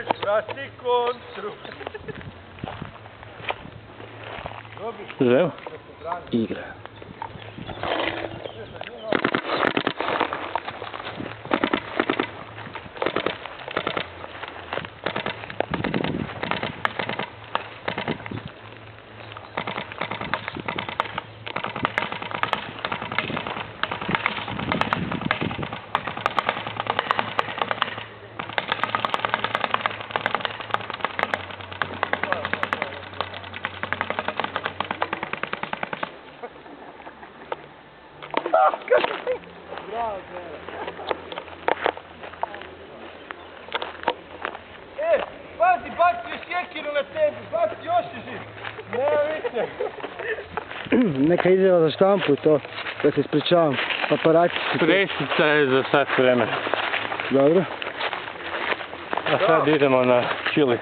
Vrati kontru. Evo, igra. Pazi, bacio sjekiru na tebi, baci još je živ. Nema više. Neka izjava za štampu to, da se ispričavam. Paparaci su tu. Presica je za sat vremena. Dobro. A sad idemo na Čili.